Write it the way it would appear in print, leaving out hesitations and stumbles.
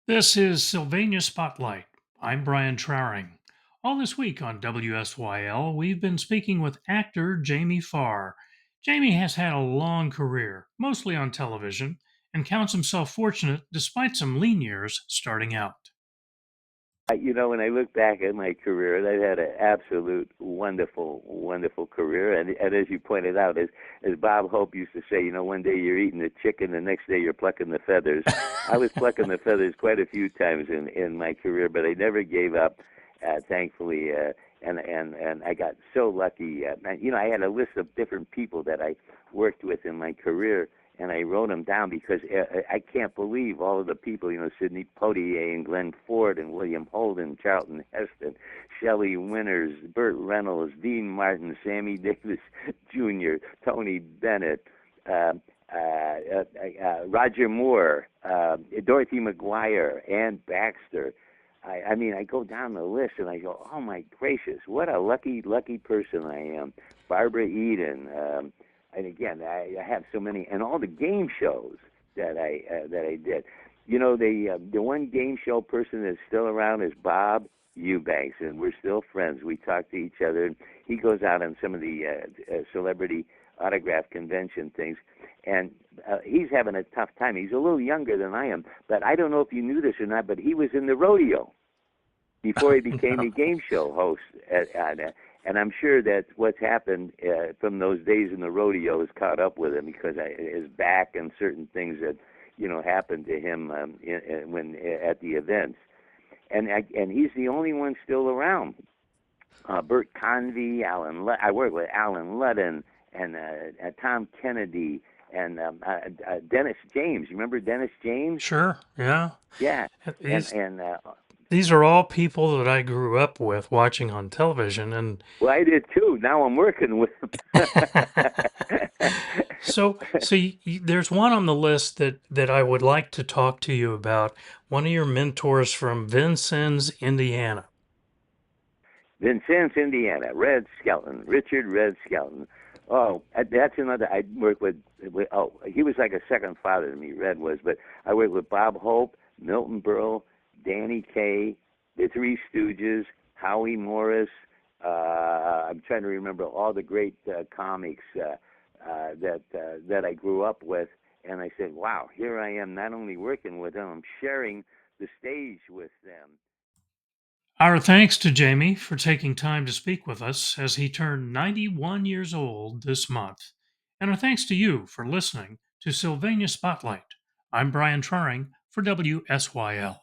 This is Sylvania Spotlight. I'm Brian Trowering. All this week on WSYL, we've been speaking with actor Jamie Farr. Jamie has had a long career, mostly on television, and counts himself fortunate despite some lean years starting out. When I look back at my career, I've had an absolute wonderful, wonderful career. And as you pointed out, as Bob Hope used to say, one day you're eating the chicken, the next day you're plucking the feathers. I was plucking the feathers quite a few times in my career, but I never gave up. Thankfully, and I got so lucky. I had a list of different people that I worked with in my career, and I wrote them down because I can't believe all of the people, Sidney Poitier and Glenn Ford and William Holden, Charlton Heston, Shelley Winters, Burt Reynolds, Dean Martin, Sammy Davis Jr., Tony Bennett, uh, Roger Moore, Dorothy McGuire, Ann Baxter. I mean, I go down the list and I go, oh my gracious, what a lucky, lucky person I am. Barbara Eden, and again, I have so many, and all the game shows that I did. The one game show person that's still around is Bob Eubanks, and we're still friends. We talk to each other, and he goes out on some of the celebrity autograph convention things, and he's having a tough time. He's a little younger than I am, but I don't know if you knew this or not, but he was in the rodeo before he became a No. game show host. And I'm sure that what's happened from those days in the rodeo has caught up with him because his back and certain things that happened to him when at the events. And he's the only one still around. Bert Convey, I worked with Alan Ludden and Tom Kennedy and Dennis James. You remember Dennis James? Sure, yeah. Yeah, and These and these are all people that I grew up with watching on television, and well, I did too. Now I'm working with them. there's one on the list that I would like to talk to you about. One of your mentors from Vincennes, Indiana. Vincennes, Indiana, Red Skelton, Richard Red Skelton. Oh, that's another. I worked with. He was like a second father to me. Red was, but I worked with Bob Hope, Milton Berle, Danny Kaye, the Three Stooges, Howie Morris. I'm trying to remember all the great comics that I grew up with, and I said, "Wow, here I am, not only working with them, I'm sharing the stage with them." Our thanks to Jamie for taking time to speak with us as he turned 91 years old this month. And our thanks to you for listening to Sylvania Spotlight. I'm Brian Traring for WSYL.